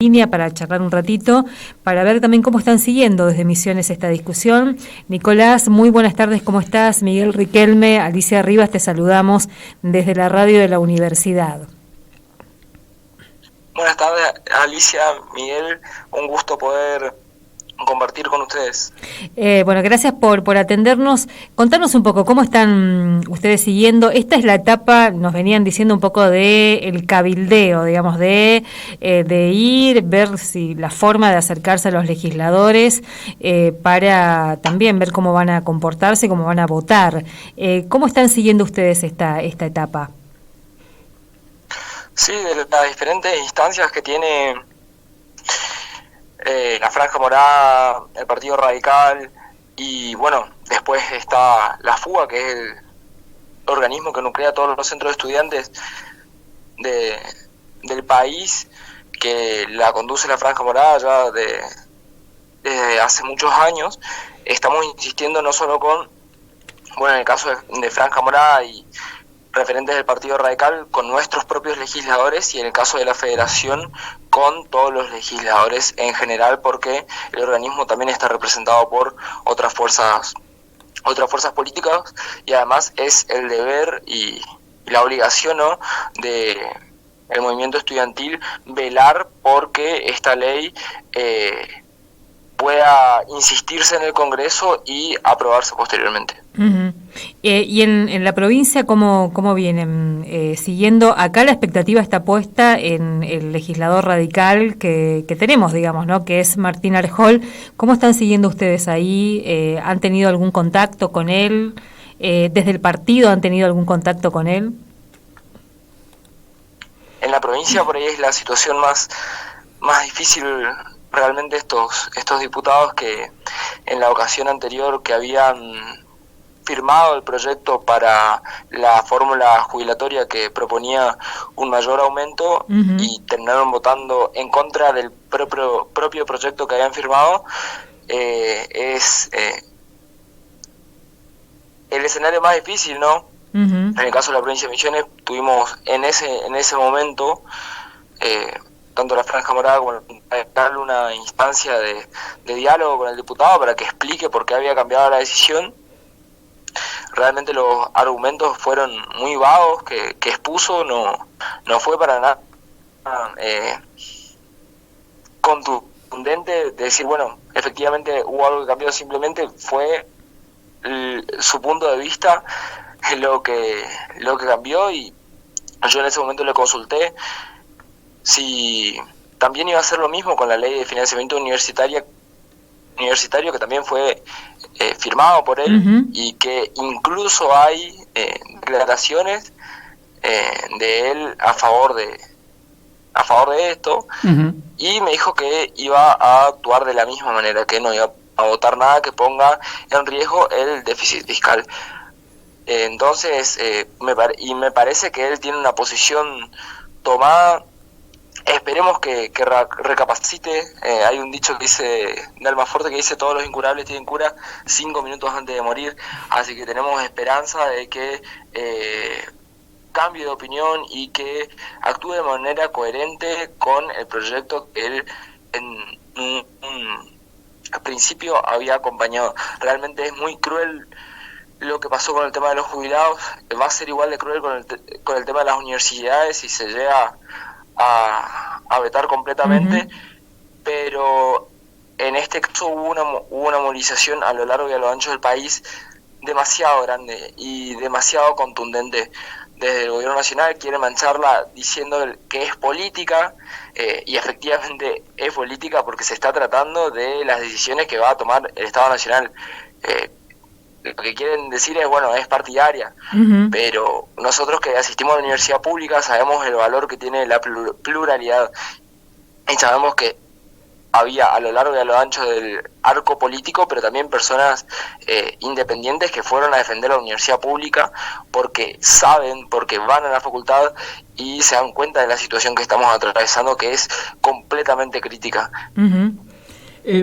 línea para charlar un ratito, para ver también cómo están siguiendo desde Misiones esta discusión. Nicolás, muy buenas tardes, ¿cómo estás? Miguel Riquelme, Alicia Rivas, te saludamos desde la radio de la universidad. Buenas tardes, Alicia, Miguel, un gusto poder compartir con ustedes. Bueno, gracias por atendernos. Contanos un poco, ¿cómo están ustedes siguiendo? Esta es la etapa, nos venían diciendo un poco de el cabildeo, digamos, de ir, ver si la forma de acercarse a los legisladores para también ver cómo van a comportarse, cómo van a votar. ¿Cómo están siguiendo ustedes esta etapa? Sí, de las diferentes instancias que tiene la Franja Morada, el Partido Radical y bueno, después está la FUA, que es el organismo que nuclea todos los centros de estudiantes del país, que la conduce la Franja Morada ya desde hace muchos años. Estamos insistiendo no solo con, bueno, en el caso de Franja Morada y referentes del Partido Radical, con nuestros propios legisladores, y en el caso de la Federación con todos los legisladores en general, porque el organismo también está representado por otras fuerzas políticas, y además es el deber y la obligación, ¿no?, de el movimiento estudiantil velar porque esta ley pueda insistirse en el Congreso y aprobarse posteriormente. Uh-huh. Y en la provincia, ¿cómo vienen siguiendo? Acá la expectativa está puesta en el legislador radical que tenemos, digamos, ¿no?, que es Martín Arjol. ¿Cómo están siguiendo ustedes ahí? ¿Han tenido algún contacto con él? ¿Desde el partido han tenido algún contacto con él? En la provincia por ahí es la situación más difícil. Realmente estos diputados que en la ocasión anterior que habían firmado el proyecto para la fórmula jubilatoria que proponía un mayor aumento, uh-huh, y terminaron votando en contra del propio proyecto que habían firmado, es el escenario más difícil, ¿no? Uh-huh. En el caso de la provincia de Misiones tuvimos en ese momento tanto la Franja Morada como una instancia de diálogo con el diputado para que explique por qué había cambiado la decisión. Realmente los argumentos fueron muy vagos que expuso, no fue para nada contundente de decir, bueno, efectivamente hubo algo que cambió, simplemente fue su punto de vista lo que cambió, y yo en ese momento le consulté si también iba a hacer lo mismo con la ley de financiamiento universitario que también fue firmado por él, uh-huh, y que incluso hay declaraciones de él a favor de esto, uh-huh, y me dijo que iba a actuar de la misma manera, que no iba a votar nada que ponga en riesgo el déficit fiscal. Entonces me parece que él tiene una posición tomada. Esperemos que recapacite. Hay un dicho que dice de Almafuerte que dice: todos los incurables tienen cura 5 minutos antes de morir. Así que tenemos esperanza de que cambie de opinión y que actúe de manera coherente con el proyecto que él al principio había acompañado. Realmente es muy cruel lo que pasó con el tema de los jubilados. Va a ser igual de cruel con el tema de las universidades si se llega a vetar completamente, uh-huh, pero en este caso hubo una movilización a lo largo y a lo ancho del país demasiado grande y demasiado contundente. Desde el gobierno nacional quiere mancharla diciendo que es política, y efectivamente es política porque se está tratando de las decisiones que va a tomar el Estado Nacional. Lo que quieren decir es, bueno, es partidaria, uh-huh, pero nosotros que asistimos a la universidad pública sabemos el valor que tiene la pluralidad, y sabemos que había a lo largo y a lo ancho del arco político, pero también personas independientes que fueron a defender la universidad pública porque van a la facultad y se dan cuenta de la situación que estamos atravesando, que es completamente crítica. Uh-huh.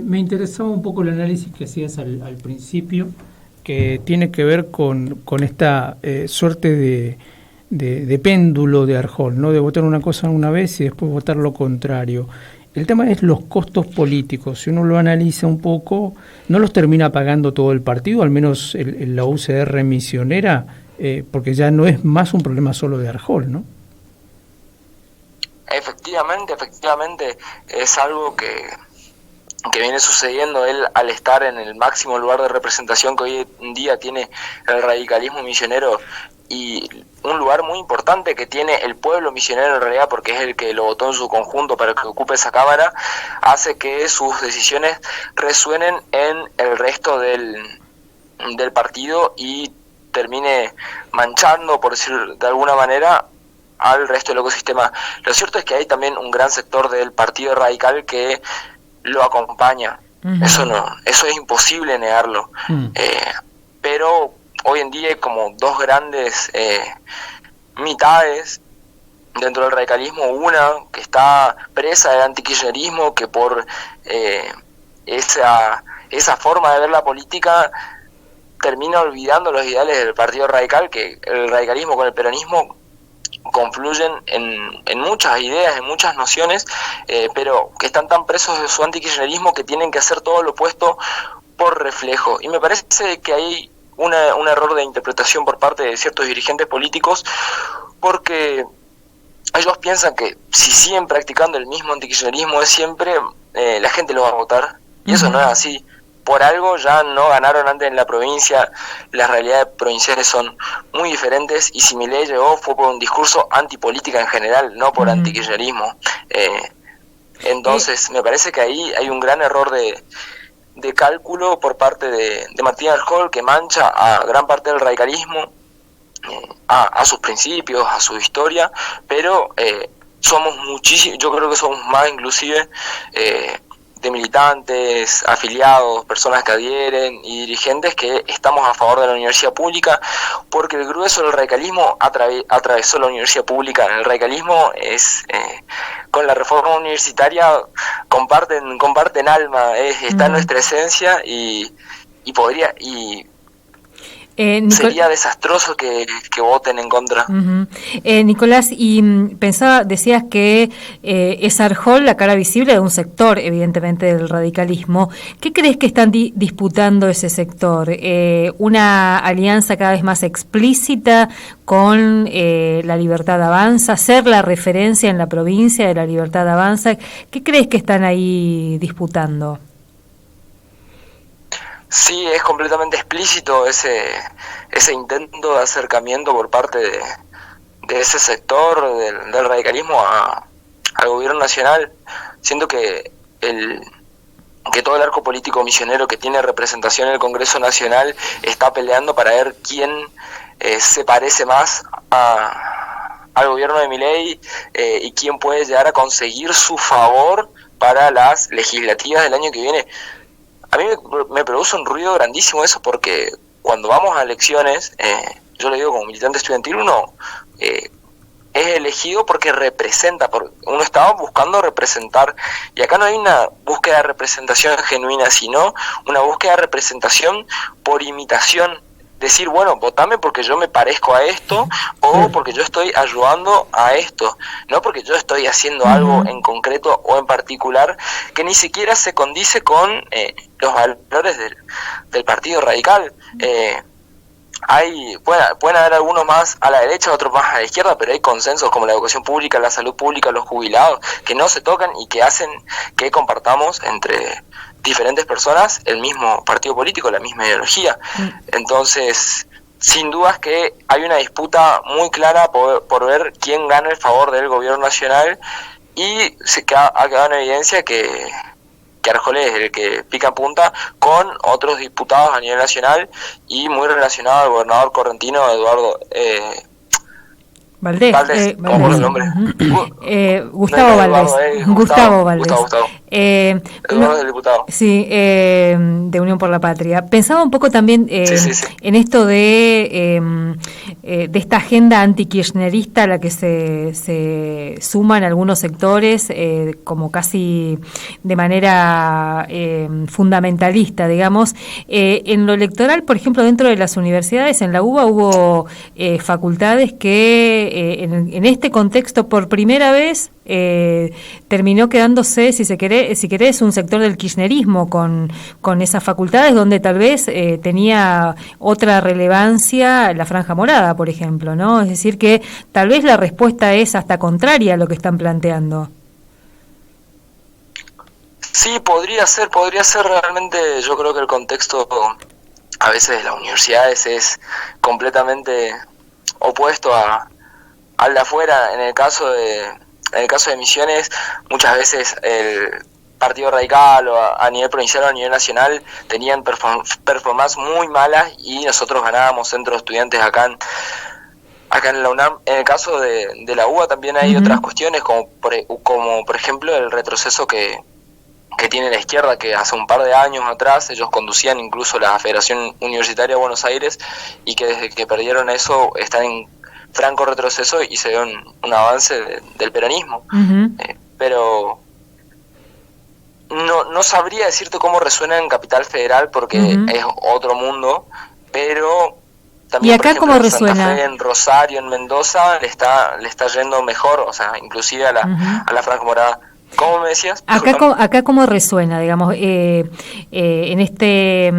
Me interesaba un poco el análisis que hacías al principio, que tiene que ver con esta suerte de péndulo de Arjol, ¿no?, de votar una cosa una vez y después votar lo contrario. el tema es los costos políticos. Si uno lo analiza un poco, no los termina pagando todo el partido, al menos la UCR misionera, porque ya no es más un problema solo de Arjol, ¿no? Efectivamente, es algo que viene sucediendo. Él, al estar en el máximo lugar de representación que hoy en día tiene el radicalismo misionero, y un lugar muy importante que tiene el pueblo misionero en realidad, porque es el que lo votó en su conjunto para que ocupe esa cámara, hace que sus decisiones resuenen en el resto del partido y termine manchando, por decir de alguna manera, al resto del ecosistema. Lo cierto es que hay también un gran sector del Partido Radical que lo acompaña. Eso es imposible negarlo. Pero hoy en día hay como dos grandes mitades dentro del radicalismo. Una que está presa del antikirchnerismo, que por esa forma de ver la política termina olvidando los ideales del Partido Radical, que el radicalismo con el peronismo confluyen en muchas ideas, en muchas nociones, pero que están tan presos de su antikirchnerismo que tienen que hacer todo lo opuesto por reflejo. Y me parece que hay un error de interpretación por parte de ciertos dirigentes políticos, porque ellos piensan que si siguen practicando el mismo antikirchnerismo de siempre, la gente lo va a votar, y eso no es así. Por algo ya no ganaron antes en la provincia, las realidades provinciales son muy diferentes, y si Milei llegó fue por un discurso antipolítica en general, no por antikirchnerismo. Entonces me parece que ahí hay un gran error de cálculo por parte de Martín Arjol, que mancha a gran parte del radicalismo, a sus principios, a su historia, pero somos muchísimos, yo creo que somos más inclusive de militantes, afiliados, personas que adhieren y dirigentes que estamos a favor de la universidad pública, porque el grueso del radicalismo atravesó la universidad pública. El radicalismo es con la reforma universitaria comparten alma, está en nuestra esencia, y sería desastroso que voten en contra. Nicolás, y decías que es Arjol la cara visible de un sector, evidentemente, del radicalismo. ¿Qué crees que están disputando ese sector? ¿Una alianza cada vez más explícita con La Libertad Avanza? ¿Ser la referencia en la provincia de La Libertad Avanza? ¿Qué crees que están ahí disputando? Sí, es completamente explícito ese intento de acercamiento por parte de ese sector del radicalismo al gobierno nacional. Siento que todo el arco político misionero que tiene representación en el Congreso Nacional está peleando para ver quién se parece más al gobierno de Milei, y quién puede llegar a conseguir su favor para las legislativas del año que viene. A mí me produce un ruido grandísimo eso, porque cuando vamos a elecciones, yo le digo como militante estudiantil, uno es elegido porque representa, porque uno estaba buscando representar, y acá no hay una búsqueda de representación genuina, sino una búsqueda de representación por imitación. Decir, bueno, votame porque yo me parezco a esto, o porque yo estoy ayudando a esto, no porque yo estoy haciendo algo en concreto o en particular que ni siquiera se condice con los valores del Partido Radical. Pueden haber algunos más a la derecha, otros más a la izquierda, pero hay consensos como la educación pública, la salud pública, los jubilados, que no se tocan y que hacen que compartamos entre diferentes personas el mismo partido político, la misma ideología. Entonces, sin dudas que hay una disputa muy clara por ver quién gana el favor del gobierno nacional, y ha quedado en evidencia que Arjol es el que pica en punta con otros diputados a nivel nacional, y muy relacionado al gobernador correntino Eduardo Valdés, ¿cómo es el nombre? Gustavo Valdés. Gustavo Valdés. Eduardo del diputado. Sí, de Unión por la Patria. Pensaba un poco también en esto de esta agenda antikirchnerista a la que se suman algunos sectores, como casi de manera fundamentalista, digamos. En lo electoral, por ejemplo, dentro de las universidades, en la UBA hubo facultades que en este contexto por primera vez terminó quedándose, si querés, un sector del kirchnerismo con esas facultades donde tal vez tenía otra relevancia la Franja Morada, por ejemplo, ¿no? Es decir, que tal vez la respuesta es hasta contraria a lo que están planteando. Sí, podría ser realmente. Yo creo que el contexto a veces de las universidades es completamente opuesto al de afuera. En el caso de Misiones, muchas veces el Partido Radical o a nivel provincial o a nivel nacional tenían performances muy malas y nosotros ganábamos centros de estudiantes acá en la UNAM. En el caso de la UBA también hay otras cuestiones, como por ejemplo el retroceso que tiene la izquierda, que hace un par de años atrás ellos conducían incluso la Federación Universitaria de Buenos Aires, y que desde que perdieron eso están en franco retroceso y se ve un avance del peronismo. Pero no sabría decirte cómo resuena en Capital Federal, porque es otro mundo, pero también, ¿y acá por ejemplo, cómo en Santa resuena? Fe, en Rosario, en Mendoza le está yendo mejor, o sea, inclusive a la Franja Morada. ¿Cómo me decías? Acá cómo resuena, digamos, en este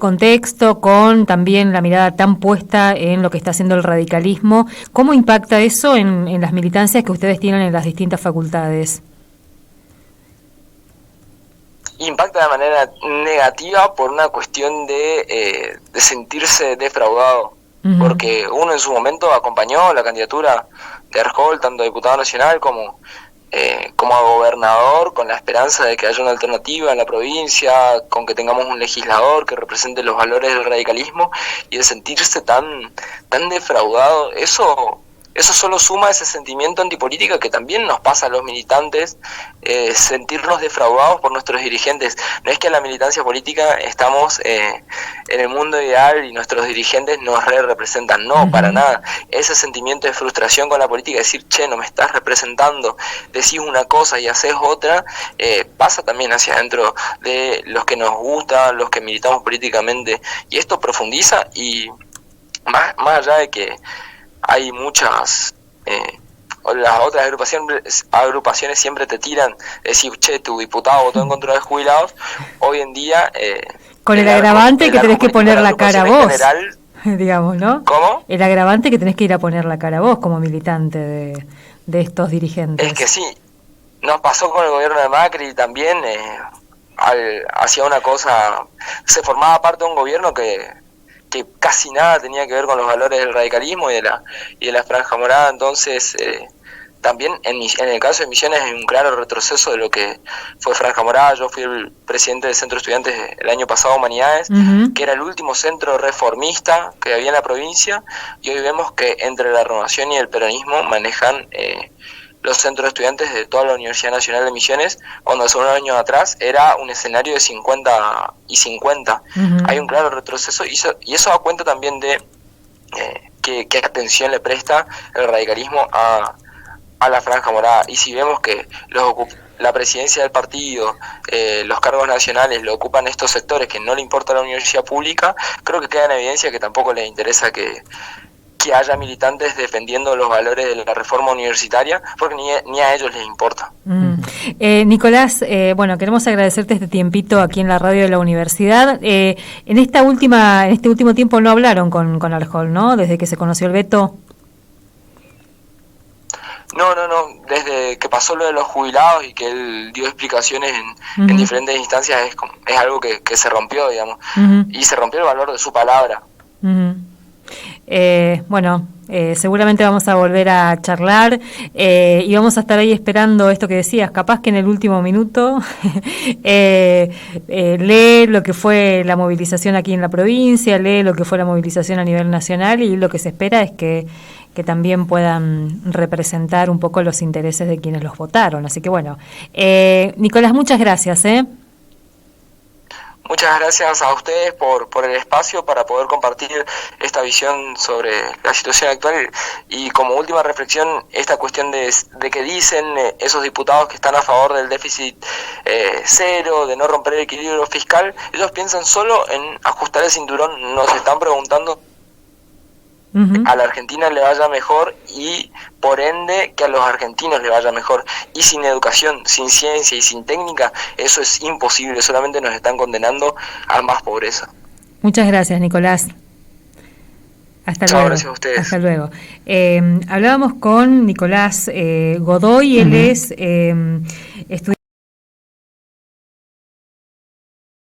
contexto, con también la mirada tan puesta en lo que está haciendo el radicalismo, ¿cómo impacta eso en las militancias que ustedes tienen en las distintas facultades? Impacta de manera negativa por una cuestión de sentirse defraudado, porque uno en su momento acompañó la candidatura de Arjol, tanto a diputado nacional como a gobernador, con la esperanza de que haya una alternativa en la provincia, con que tengamos un legislador que represente los valores del radicalismo, y de sentirse tan defraudado, eso solo suma ese sentimiento antipolítica que también nos pasa a los militantes, sentirnos defraudados por nuestros dirigentes. No es que en la militancia política estamos en el mundo ideal y nuestros dirigentes nos representan, no, para nada. Ese sentimiento de frustración con la política, decir, che, no me estás representando, decís una cosa y haces otra, pasa también hacia adentro de los que nos gusta, los que militamos políticamente, y esto profundiza, y más allá de que hay muchas, las otras agrupaciones siempre te tiran, decir, che, tu diputado votó en contra de jubilados. Hoy en día, con el agravante que tenés que poner la cara vos, general, digamos, ¿no? ¿Cómo? El agravante que tenés que ir a poner la cara vos como militante de estos dirigentes. Es que sí, nos pasó con el gobierno de Macri también, hacía una cosa, se formaba parte de un gobierno que casi nada tenía que ver con los valores del radicalismo y de la Franja Morada. Entonces, también en el caso de Misiones hay un claro retroceso de lo que fue Franja Morada. Yo fui el presidente del Centro de Estudiantes el año pasado, Humanidades, que era el último centro reformista que había en la provincia, y hoy vemos que entre la Renovación y el peronismo manejan los centros de estudiantes de toda la Universidad Nacional de Misiones, cuando hace unos años atrás era un escenario de 50 y 50. Hay un claro retroceso, y eso da cuenta también de qué atención le presta el radicalismo a la Franja Morada. Y si vemos que la presidencia del partido, los cargos nacionales lo ocupan estos sectores que no le importa a la universidad pública, creo que queda en evidencia que tampoco les interesa que haya militantes defendiendo los valores de la reforma universitaria, porque ni a ellos les importa. Nicolás, bueno, queremos agradecerte este tiempito aquí en la radio de la universidad. En este último tiempo no hablaron con Arjol, ¿no? Desde que se conoció el veto. No, desde que pasó lo de los jubilados y que él dio explicaciones en diferentes instancias, es algo que se rompió, digamos, y se rompió el valor de su palabra. Bueno, seguramente vamos a volver a charlar y vamos a estar ahí esperando esto que decías, capaz que en el último minuto lee lo que fue la movilización aquí en la provincia, lee lo que fue la movilización a nivel nacional, y lo que se espera es que también puedan representar un poco los intereses de quienes los votaron. Así que bueno, Nicolás, muchas gracias. Muchas gracias a ustedes por el espacio para poder compartir esta visión sobre la situación actual, y como última reflexión, esta cuestión de que dicen esos diputados que están a favor del déficit cero, de no romper el equilibrio fiscal. Ellos piensan solo en ajustar el cinturón. Nos están preguntando a la Argentina le vaya mejor y por ende que a los argentinos le vaya mejor. Y sin educación, sin ciencia y sin técnica, eso es imposible, solamente nos están condenando a más pobreza. Muchas gracias, Nicolás. Hasta luego. Gracias a ustedes. Hasta luego. Hablábamos con Nicolás Godoy, él es estudiante